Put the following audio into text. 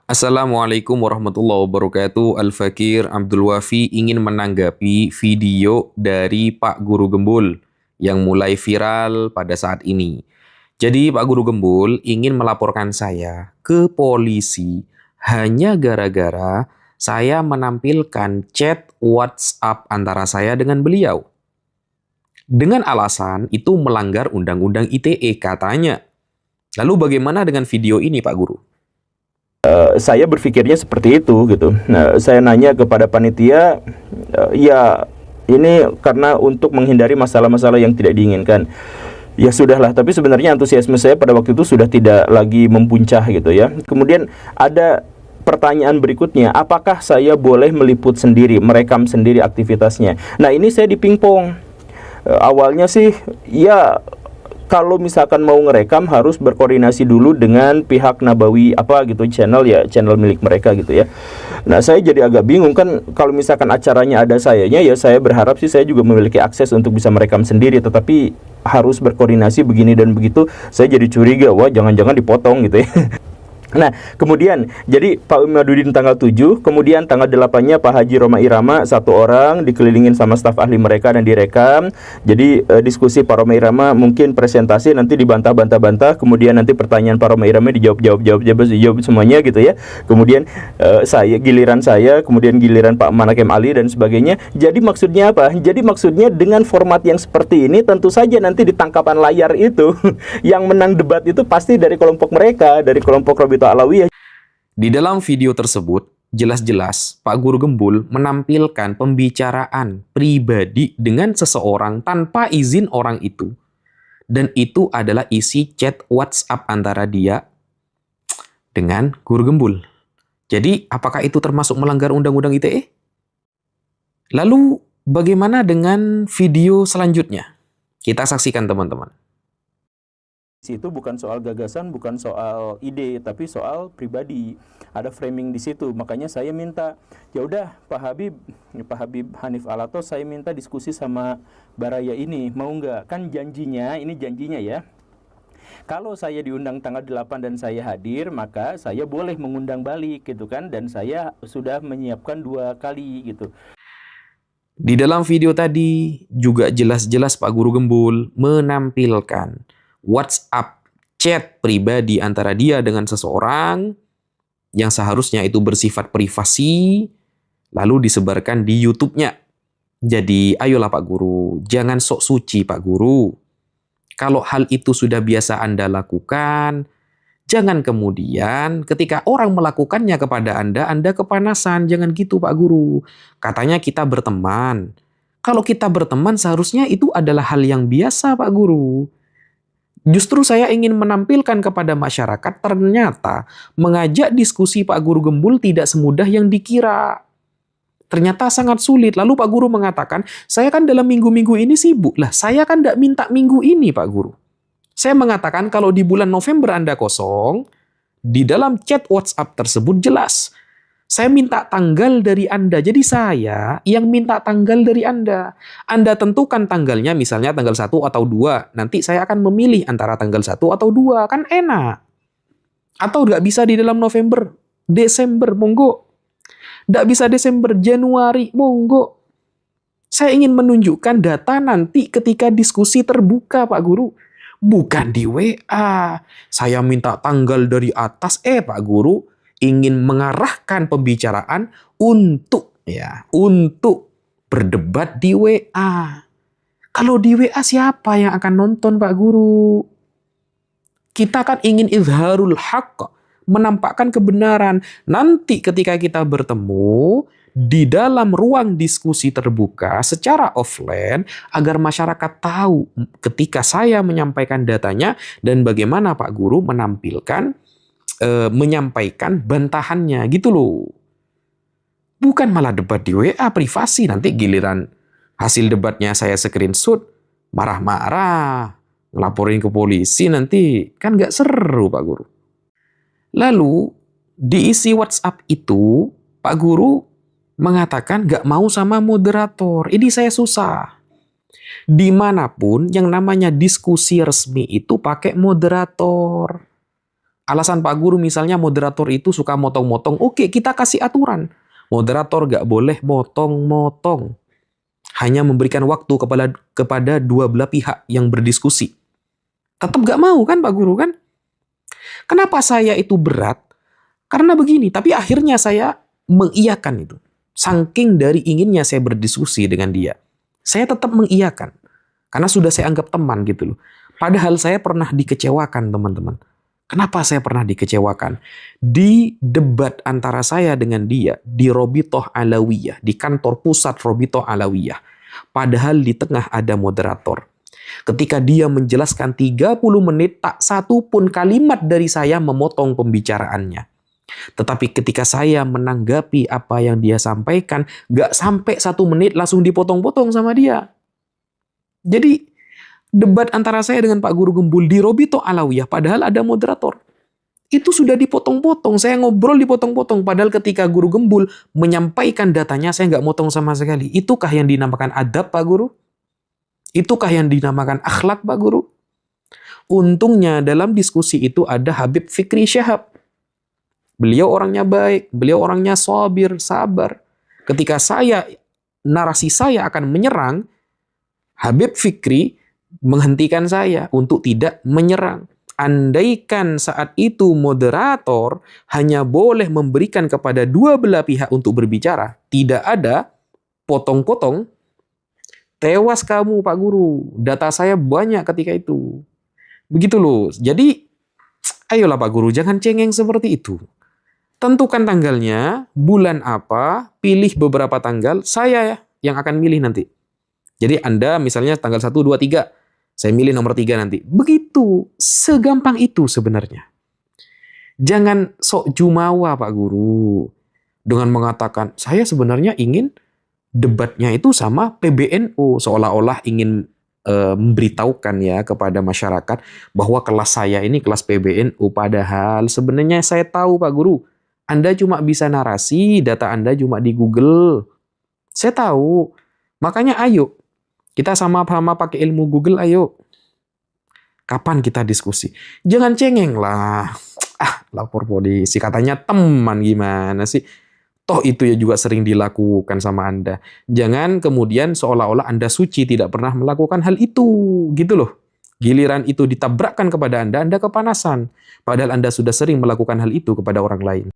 Assalamualaikum warahmatullahi wabarakatuh. Al-Fakir Abdul Wafi ingin menanggapi video dari Pak Guru Gembul yang mulai viral pada saat ini. Jadi Pak Guru Gembul ingin melaporkan saya ke polisi hanya gara-gara saya menampilkan chat WhatsApp antara saya dengan beliau. Dengan alasan itu melanggar Undang-Undang ITE katanya. Lalu bagaimana dengan video ini Pak Guru? Saya berpikirnya seperti itu gitu. Nah, saya nanya kepada panitia, ya ini karena untuk menghindari masalah-masalah yang tidak diinginkan. Ya sudahlah, tapi sebenarnya antusiasme saya pada waktu itu sudah tidak lagi mempuncak gitu ya. Kemudian ada pertanyaan berikutnya, apakah saya boleh meliput sendiri, merekam sendiri aktivitasnya? Nah, ini saya dipingpong. Awalnya sih ya kalau misalkan mau ngerekam harus berkoordinasi dulu dengan pihak Nabawi apa gitu, channel milik mereka gitu ya. Nah, saya jadi agak bingung kan, kalau misalkan acaranya ada sayanya, ya saya berharap sih saya juga memiliki akses untuk bisa merekam sendiri, tetapi harus berkoordinasi begini dan begitu. Saya jadi curiga, wah jangan-jangan dipotong gitu ya. Nah, kemudian jadi Pak Imadudin tanggal 7, kemudian tanggal 8-nya Pak Haji Roma Irama, satu orang dikelilingin sama staf ahli mereka dan direkam. Jadi diskusi Pak Roma Irama, mungkin presentasi nanti dibantah-bantah-bantah, kemudian nanti pertanyaan Pak Roma Irama dijawab semuanya gitu ya. Kemudian giliran saya, kemudian giliran Pak Manakem Ali dan sebagainya. Jadi maksudnya apa? Jadi maksudnya dengan format yang seperti ini tentu saja nanti di tangkapan layar itu yang menang debat itu pasti dari kelompok mereka, dari kelompok Robito Alawiyah. Di dalam video tersebut, jelas-jelas Pak Guru Gembul menampilkan pembicaraan pribadi dengan seseorang tanpa izin orang itu. Dan itu adalah isi chat WhatsApp antara dia dengan Guru Gembul. Jadi, apakah itu termasuk melanggar Undang-Undang ITE? Lalu, bagaimana dengan video selanjutnya? Kita saksikan teman-teman. Itu bukan soal gagasan, bukan soal ide, tapi soal pribadi. Ada framing di situ. Makanya saya minta, ya udah Pak Habib Hanif Alatos, saya minta diskusi sama Baraya ini, mau nggak? Kan janjinya, ini janjinya ya. Kalau saya diundang tanggal 8 dan saya hadir, maka saya boleh mengundang balik gitu kan, dan saya sudah menyiapkan 2 kali gitu. Di dalam video tadi juga jelas-jelas Pak Guru Gembul menampilkan WhatsApp chat pribadi antara dia dengan seseorang yang seharusnya itu bersifat privasi, lalu disebarkan di YouTube-nya. Jadi, ayolah Pak Guru, jangan sok suci Pak Guru. Kalau hal itu sudah biasa Anda lakukan, jangan kemudian ketika orang melakukannya kepada Anda kepanasan. Jangan gitu Pak Guru. Katanya kita berteman. Kalau kita berteman seharusnya itu adalah hal yang biasa Pak Guru. Justru saya ingin menampilkan kepada masyarakat ternyata mengajak diskusi Pak Guru Gembul tidak semudah yang dikira. Ternyata sangat sulit. Lalu Pak Guru mengatakan, saya kan dalam minggu-minggu ini sibuk. Lah, saya kan tidak minta minggu ini Pak Guru. Saya mengatakan kalau di bulan November Anda kosong, di dalam chat WhatsApp tersebut jelas. Saya minta tanggal dari Anda. Jadi saya yang minta tanggal dari Anda. Anda tentukan tanggalnya misalnya tanggal 1 atau 2. Nanti saya akan memilih antara tanggal 1 atau 2. Kan enak. Atau nggak bisa di dalam November, Desember, monggo. Nggak bisa Desember, Januari, monggo. Saya ingin menunjukkan data nanti ketika diskusi terbuka Pak Guru. Bukan di WA. Saya minta tanggal dari atas. Pak Guru ingin mengarahkan pembicaraan untuk berdebat di WA. Kalau di WA siapa yang akan nonton Pak Guru? Kita kan ingin izharul haqq, menampakkan kebenaran. Nanti ketika kita bertemu di dalam ruang diskusi terbuka secara offline agar masyarakat tahu ketika saya menyampaikan datanya dan bagaimana Pak Guru menyampaikan bantahannya gitu loh. Bukan malah debat di WA privasi, nanti giliran hasil debatnya saya screenshot, marah-marah, ngelaporin ke polisi, nanti kan nggak seru Pak Guru. Lalu diisi WhatsApp itu Pak Guru mengatakan nggak mau sama moderator. Ini saya susah. Dimanapun yang namanya diskusi resmi itu pakai moderator. Alasan Pak Guru misalnya moderator itu suka motong-motong. Oke, kita kasih aturan. Moderator gak boleh motong-motong. Hanya memberikan waktu kepada dua belah pihak yang berdiskusi. Tetap gak mau kan Pak Guru kan? Kenapa saya itu berat? Karena begini, tapi akhirnya saya mengiyakan itu. Saking dari inginnya saya berdiskusi dengan dia. Saya tetap mengiyakan. Karena sudah saya anggap teman gitu loh. Padahal saya pernah dikecewakan teman-teman. Kenapa saya pernah dikecewakan? Di debat antara saya dengan dia di Robitoh Alawiyah, di kantor pusat Robitoh Alawiyah. Padahal di tengah ada moderator. Ketika dia menjelaskan 30 menit, tak satu pun kalimat dari saya memotong pembicaraannya. Tetapi ketika saya menanggapi apa yang dia sampaikan, gak sampai 1 menit langsung dipotong-potong sama dia. Jadi debat antara saya dengan Pak Guru Gembul di Robitoh Alawiyah, padahal ada moderator. Itu sudah dipotong-potong, saya ngobrol dipotong-potong. Padahal ketika Guru Gembul menyampaikan datanya, saya nggak motong sama sekali. Itukah yang dinamakan adab Pak Guru? Itukah yang dinamakan akhlak Pak Guru? Untungnya dalam diskusi itu ada Habib Fikri Syahab. Beliau orangnya baik, beliau orangnya sabir, sabar. Ketika narasi saya akan menyerang, Habib Fikri menghentikan saya untuk tidak menyerang. Andaikan saat itu moderator hanya boleh memberikan kepada dua belah pihak untuk berbicara, tidak ada potong-potong, tewas kamu Pak Guru. Data saya banyak ketika itu. Begitu loh. Jadi, ayolah Pak Guru, jangan cengeng seperti itu. Tentukan tanggalnya, bulan apa, pilih beberapa tanggal, saya yang akan milih nanti. Jadi Anda misalnya tanggal 1, 2, 3, saya milih nomor 3 nanti. Begitu, segampang itu sebenarnya. Jangan sok jumawa Pak Guru. Dengan mengatakan, saya sebenarnya ingin debatnya itu sama PBNU. Seolah-olah ingin memberitahukan ya kepada masyarakat bahwa kelas saya ini kelas PBNU. Padahal sebenarnya saya tahu Pak Guru, Anda cuma bisa narasi, data Anda cuma di Google. Saya tahu. Makanya ayo, kita sama-sama pakai ilmu Google, ayo. Kapan kita diskusi? Jangan cengeng lah. Lapor polisi. Katanya teman, gimana sih? Toh itu ya juga sering dilakukan sama Anda. Jangan kemudian seolah-olah Anda suci tidak pernah melakukan hal itu. Gitu loh. Giliran itu ditabrakkan kepada Anda kepanasan. Padahal Anda sudah sering melakukan hal itu kepada orang lain.